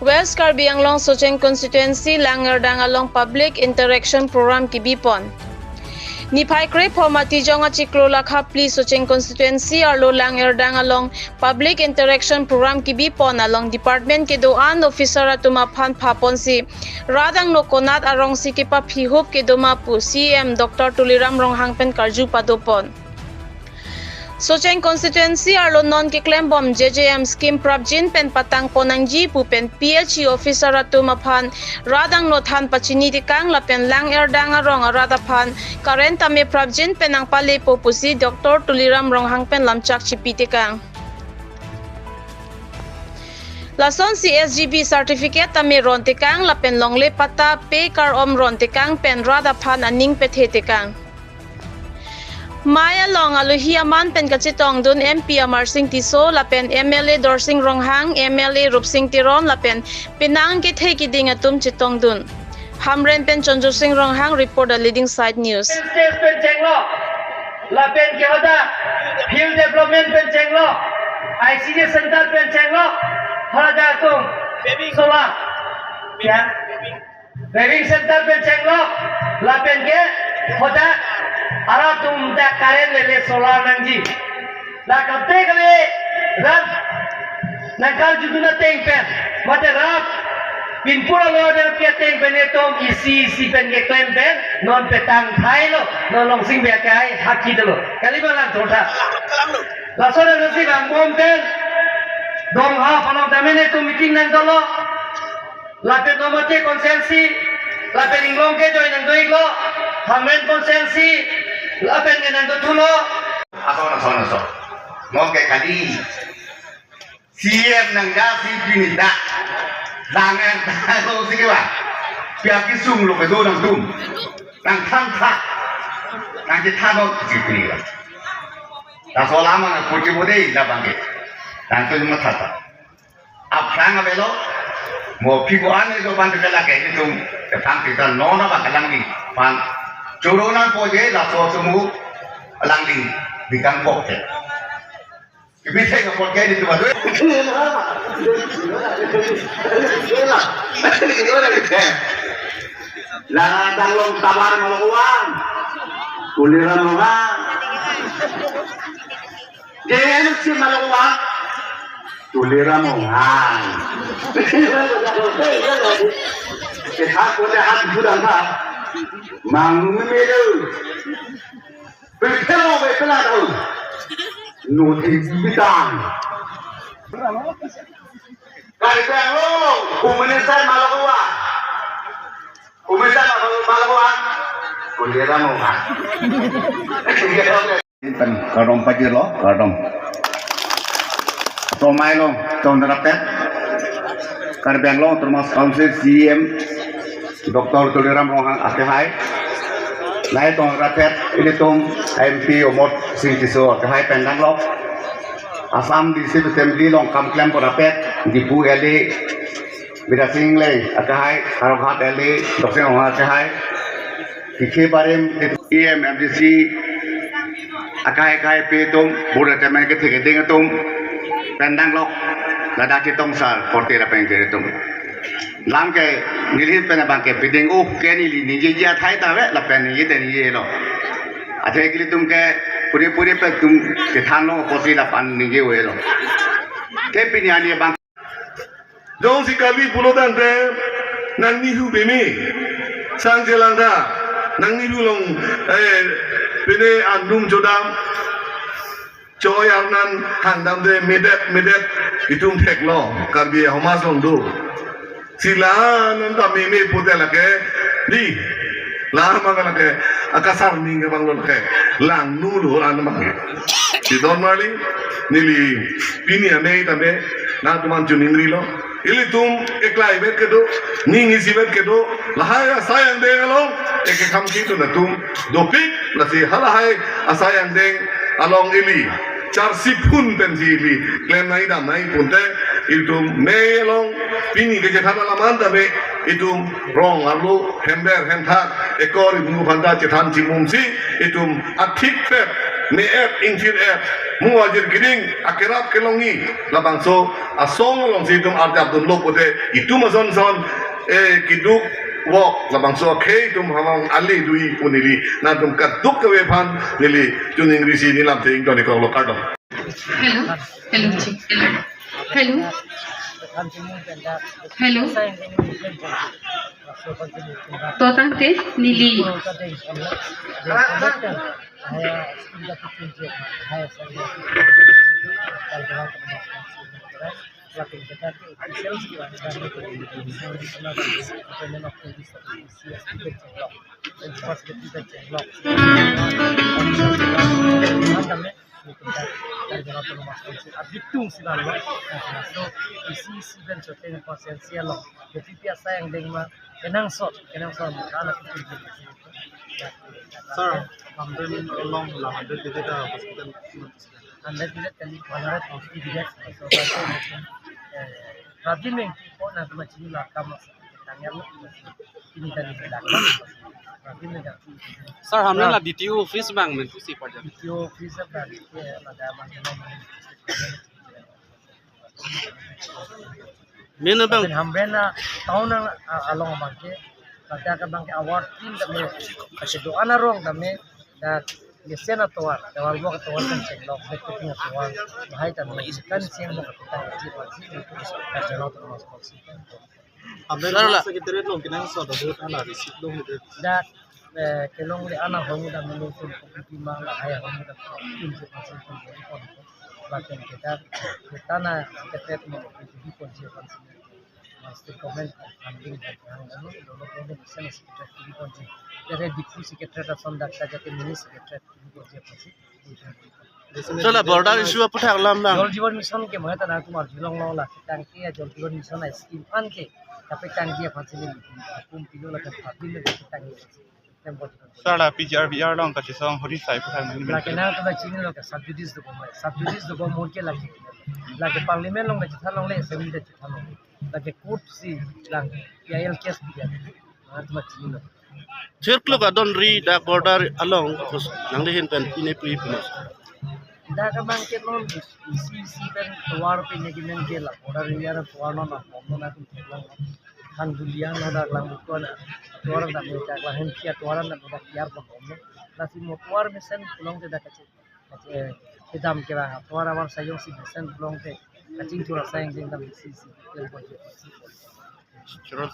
West Karbi Anglong Socheng Constituency Langerdang Along Public Interaction Program Kibipon. Nipai Kre Pomati Jonga Chiklola Kapli Socheng Constituency Arlo Langerdang Along Public Interaction Program Kibipon along Department Kedoan Officer Atumapan Paponsi Radang Nokonat Arong Sikipa Pihup Kedomapu CM Dr. Tuliram Ronghangpen Karju Padopon. Socheng Constituency Arlo non kiklembom JJM scheme prabjin pen patang ponangji pupen PHE officer atumapan radang nothan pachini tikang lapen lang erdang arong aradapan current ame prabjin penang pale popusi Dr. Tuliram Ronghangpen lamchak chipitikang. Lason CSGB certificate ame rontikang lapen longle pata pe kar om rontikang pen radapan aning pethetikang. Maya long aluhiaman pen kachitong dun MP Amar Singh Tiso lapen MLA Dorsing Ronghang MLA Rup Singh Tiron lapen pinang kithe kiding atum chitong dun Hamren pen Chonjo Singh Ronghang report a leading side news. State pen chenglo lapen kehada field development pen chenglo ICD center pen chenglo hada tum sola ya paving center pen chenglo lapen ke hoda ara tum da karen lele solar nangji da kapte kale ran nakal juduna teng pen mate rap pinpura lo der pia teng pen etom isi pen ke claim pen non petang thai lo non long sing be kai haki delo kali balang thota la sore rasi bang bom pen dong ha panong damene to meeting nang dolo la pe nomate konsensi la pe inglong ke join nang doiglo hamen konsensi lapen nang tulo aso mo ke kali CM nang ga si pinida dangan lo siwa pia kisung lo ke do nang tum nang tham tha nang ji tha lo ji pinida ta so lama na puti bodei la bange nang tu ma tha ta apang avelo mo pigo ane do bande la ke tum te phang ti ta no na ba kalang ni phang Corona poje la so semu langling di kampung ke. Bisa ke poje di tu adu. Lah dalong tabar maluan. Kuliran mga. Jangan si maluan. Kuliran mga. Kita punya hati sudah tak. Mang melu, berpela tu, nuti bidang. Kali berlo, umesan malawan, kuliran muka. Pen karom pajir lo, karom. Tomai lo, tahun rapet. Karbeng lo termasuk kaunsil CM Dr. Tuliram Ronghang Akehai, naik tong rapet ini tong MP Omot Singh Tiso Akehai pendang lok, Asam di situ assembly long kamklem ko rapet di pu eli, Bida Singh le Akehai, Karokhat eli, Dr. Ronghang Akehai, Kiki Barim EM MDC Akehai pe tong budak teman kita kedeng tong pendang lok, lada kita tong sar porti rapeng jadi tong. Lam ke nilhin pena bang ke biding ke nili nije jia thai ta ve la pen nije de nije lo athe ke tum ke pure pe tum ke than lo posi la pan nije we lo ke pinya ni bang dong si kabi pulodan pe nang ni hu be mi sang jelanda nang ni hu long pene andum jodam choy arnan handam de medet itum thek lo karbi homas long do sila nanda meme putih lagi di lama kan lagi akasar minggu bang lagi lang nulu orang lagi di normal nili pini ane tabe na tuman juning rilo ili tum eklai bet kedo ningi si bet kedo lahai sayang deng along eke kam kitu na tum dopik lasi halahai asayang deng along ili char sipun pensili klaim nai dam nai punte itu melong pini ke jethana laman tabe itu rong alu hember hentak ekor ibu panda cetan cimumsi itu atik pep ne ep infir ep muajir giring akhirat kelongi labangso asong long situm arti abdul lopote itu mason kiduk wok labangso ke tum hamang ali dui unili na tum kaduk kewepan nili tuning risi nilam ting toni kong lokardo. Hello. Totante nili. Sir, 100 along 100 visit hospital. 100 visit kali 100 hospital visit. Rabin में को ना तो मछली लाका मस तंगर ini tadi belakang Rabin में जाती Sir, हमने ला DTO office bang में तुसी पड़ जाए. DTO office पर के लगा मंगल Mina bang. हमरे ना town along bangke pada ka bangke award team dame kasi do ana rong dame da Yesena tuan, tawal mo katuan kan cenglo, betul tuan, bahaya kan, kan siang mo katuan, itu kerja to mas polisi. Abdullah secretary long kinang so do ana receipt long de. Da kelong le ana hongu da melu tu kopi ma la haya hongu da tim se pasal kon bahkan kita na ketret mo di polisi kan master comment funding yang lalu dulu kami bisa secretary di polisi. Dari deputy secretary of some daksa jate mini secretary di polisi polisi. Sola border issue apa tak lam bang. Jol Jiwan Mission ke mana tanah kumar julong long lah tangki ya Jol Jiwan Mission ay scheme an ke tapi tangki ya fasilin hukum pilo lah kan fasilin ke tangki tempat. Sola PGRBR long kasi song hori sai pa sang Lah kena tu baca ini long ke subjudice do ko mur ke lagi. Lah ke parlimen long baca long le assembly baca long. Lah ke court si lang ya el case dia. Nah tu baca ini. Circle ka don ri da border along kus nang lehin pen pine pri pumas. Dah kemang ke non isi pen tuar pe ne gimen ke la order ya tuar no na pomno na tu long kan dulian no da lang ko na tuar da me ta la hen kia tuar na da kiar ko pomno na si mo tuar me sen long te da kache ke dam ke ba tuar amar sayong si sen long te kaching tura sayang ding dam si tel ko je Sure.